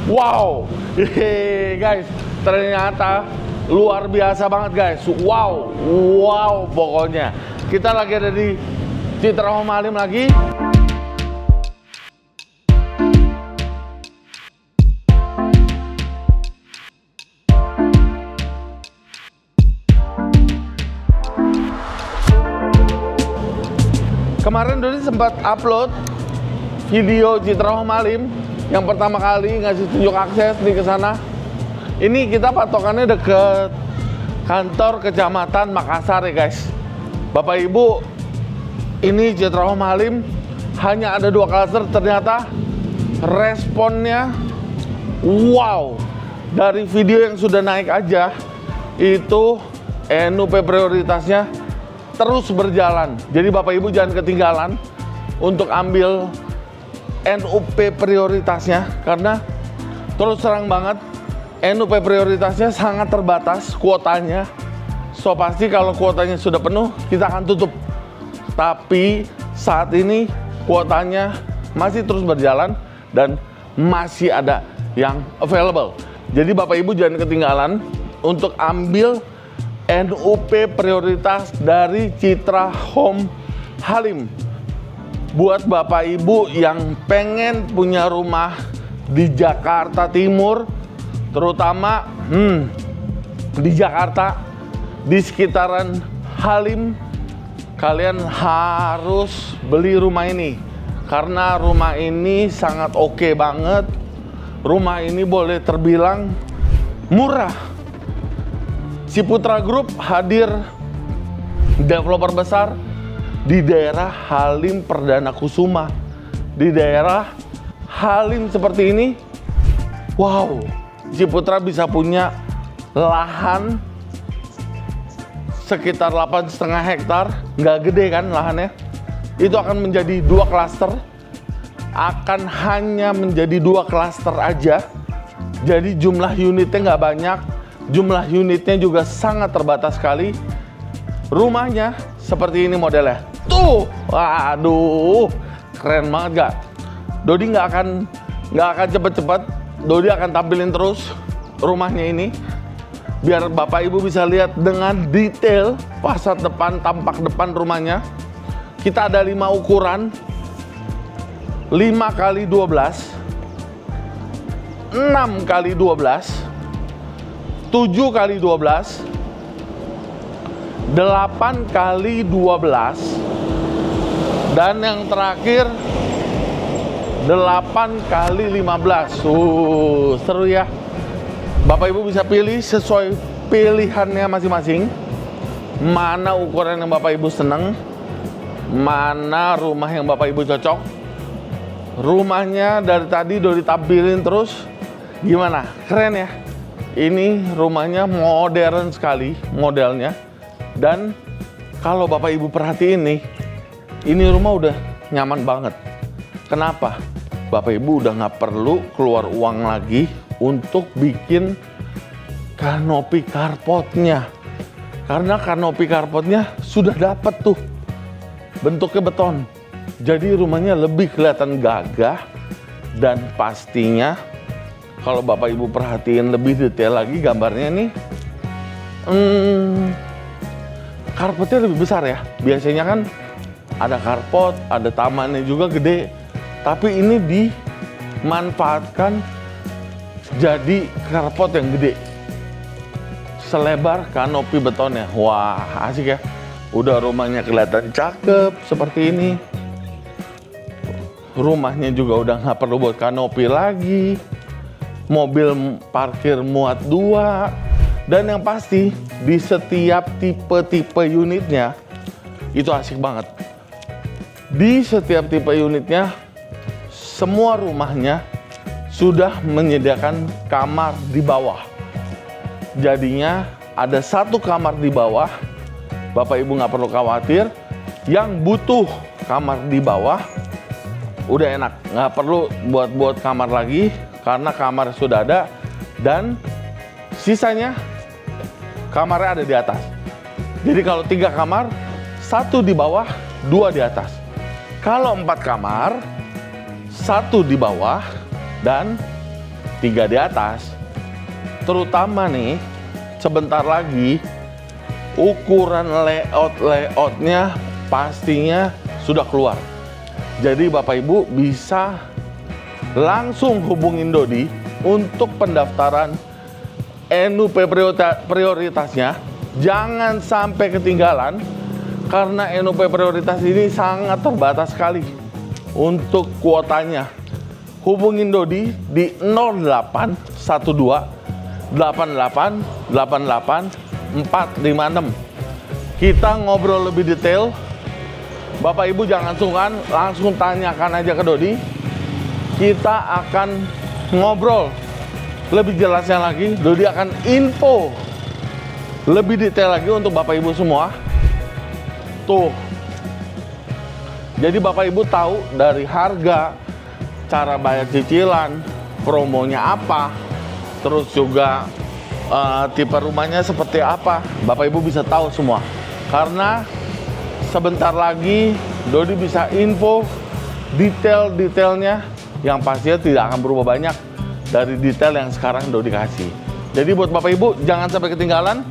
Wow, hehe, guys, ternyata luar biasa banget guys. Wow, wow, pokoknya kita lagi ada di Citra Home Halim lagi. Kemarin Dodi sempat upload video Citra Home Halim yang pertama kali ngasih tunjuk akses di kesana. Ini kita patokannya deket kantor kecamatan Makassar ya guys. Bapak Ibu, ini Citra Home Halim hanya ada 2 klaster, ternyata responnya wow. Dari video yang sudah naik aja itu NUP prioritasnya terus berjalan. Jadi Bapak Ibu jangan ketinggalan untuk ambil NUP prioritasnya, karena terus terang banget NUP prioritasnya sangat terbatas kuotanya. So pasti kalau kuotanya sudah penuh kita akan tutup. Tapi saat ini kuotanya masih terus berjalan dan masih ada yang available. Jadi Bapak Ibu jangan ketinggalan untuk ambil NUP prioritas dari Citra Home Halim. Buat Bapak Ibu yang pengen punya rumah di Jakarta Timur, terutama di Jakarta, di sekitaran Halim, kalian harus beli rumah ini. Karena rumah ini sangat oke banget. Rumah ini boleh terbilang murah. Ciputra Group hadir developer besar di daerah Halim Perdana Kusuma. Di daerah Halim seperti ini, wow, Ciputra bisa punya lahan sekitar 8,5 hektar. Nggak gede kan lahannya. Itu akan menjadi 2 klaster. Akan hanya menjadi 2 klaster aja. Jadi jumlah unitnya nggak banyak. Jumlah unitnya juga sangat terbatas sekali. Rumahnya seperti ini modelnya. Tuh, waduh, keren banget gak? Dodi nggak akan cepet-cepet. Dodi akan tampilin terus rumahnya ini, biar Bapak Ibu bisa lihat dengan detail fasad depan, tampak depan rumahnya. Kita ada 5 ukuran, 5x12, 6x12, 7x12, 8x12, dan yang terakhir 8x15. Seru ya. Bapak Ibu bisa pilih sesuai pilihannya masing-masing. Mana ukuran yang Bapak Ibu seneng, mana rumah yang Bapak Ibu cocok. Rumahnya dari tadi udah ditampilin terus. Gimana? Keren ya? Ini rumahnya modern sekali modelnya. Dan kalau Bapak Ibu perhatiin nih, ini rumah udah nyaman banget. Kenapa? Bapak Ibu udah nggak perlu keluar uang lagi untuk bikin kanopi carportnya. Karena kanopi carportnya sudah dapat tuh. Bentuknya beton. Jadi rumahnya lebih kelihatan gagah. Dan pastinya kalau Bapak Ibu perhatiin lebih detail lagi gambarnya nih, carportnya lebih besar ya. Biasanya kan ada carport, ada tamannya juga gede. Tapi ini dimanfaatkan jadi carport yang gede. Selebar kanopi betonnya. Wah, asik ya. Udah rumahnya kelihatan cakep seperti ini. Rumahnya juga udah nggak perlu buat kanopi lagi. Mobil parkir muat 2. Dan yang pasti di setiap tipe-tipe unitnya itu asik banget. Di setiap tipe unitnya semua rumahnya sudah menyediakan kamar di bawah. Jadinya ada 1 kamar di bawah. Bapak Ibu nggak perlu khawatir. Yang butuh kamar di bawah udah enak, nggak perlu buat kamar lagi karena kamar sudah ada. Dan sisanya kamarnya ada di atas. Jadi kalau 3 kamar, 1 di bawah, 2 di atas. Kalau 4 kamar, 1 di bawah dan 3 di atas, terutama nih sebentar lagi ukuran layoutnya pastinya sudah keluar. Jadi Bapak Ibu bisa langsung hubungin Dodi untuk pendaftaran NUP prioritasnya. Jangan sampai ketinggalan karena NUP prioritas ini sangat terbatas sekali untuk kuotanya. Hubungin Dodi di 0812 88 88 456. Kita ngobrol lebih detail. Bapak Ibu jangan sungkan, langsung tanyakan aja ke Dodi. Kita akan ngobrol lebih jelasnya lagi. Dodi akan info lebih detail lagi untuk Bapak Ibu semua. Tuh. Jadi Bapak Ibu tahu dari harga, cara bayar cicilan, promonya apa, terus juga tipe rumahnya seperti apa. Bapak Ibu bisa tahu semua. Karena sebentar lagi Dodi bisa info detail-detailnya yang pastinya tidak akan berubah banyak dari detail yang sekarang Dodi kasih. Jadi buat Bapak Ibu jangan sampai ketinggalan.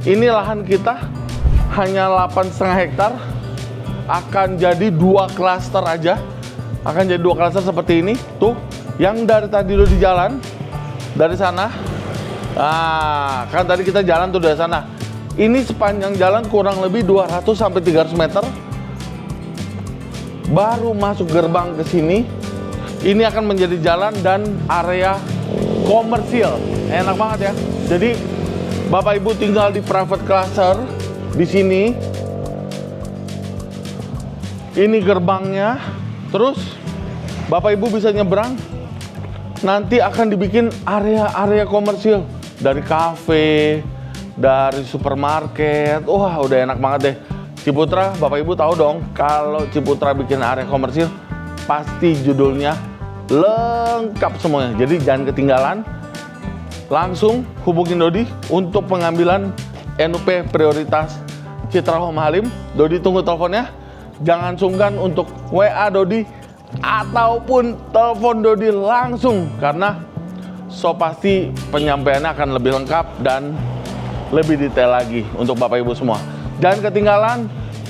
Ini lahan kita hanya 8,5 hektar, akan jadi 2 klaster aja. Akan jadi 2 klaster seperti ini. Tuh, yang dari tadi Dodi jalan dari sana. Nah, kan tadi kita jalan tuh dari sana. Ini sepanjang jalan kurang lebih 200 sampai 300 meter. Baru masuk gerbang ke sini. Ini akan menjadi jalan dan area komersial. Enak banget ya. Jadi Bapak Ibu tinggal di private cluster di sini. Ini gerbangnya. Terus Bapak Ibu bisa nyebrang. Nanti akan dibikin area-area komersial dari kafe, dari supermarket. Wah, udah enak banget deh. Ciputra, Bapak Ibu tahu dong, kalau Ciputra bikin area komersial, pasti judulnya lengkap semuanya. Jadi jangan ketinggalan. Langsung hubungin Dodi untuk pengambilan NUP prioritas Citra Home Halim. Dodi tunggu teleponnya. Jangan sungkan untuk WA Dodi ataupun telepon Dodi langsung, karena so pasti penyampaiannya akan lebih lengkap dan lebih detail lagi untuk Bapak Ibu semua. Jangan ketinggalan,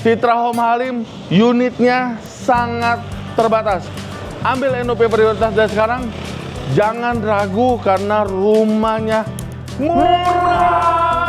Citra Home Halim unitnya sangat terbatas. Ambil NUP prioritas dari sekarang, jangan ragu karena rumahnya murah.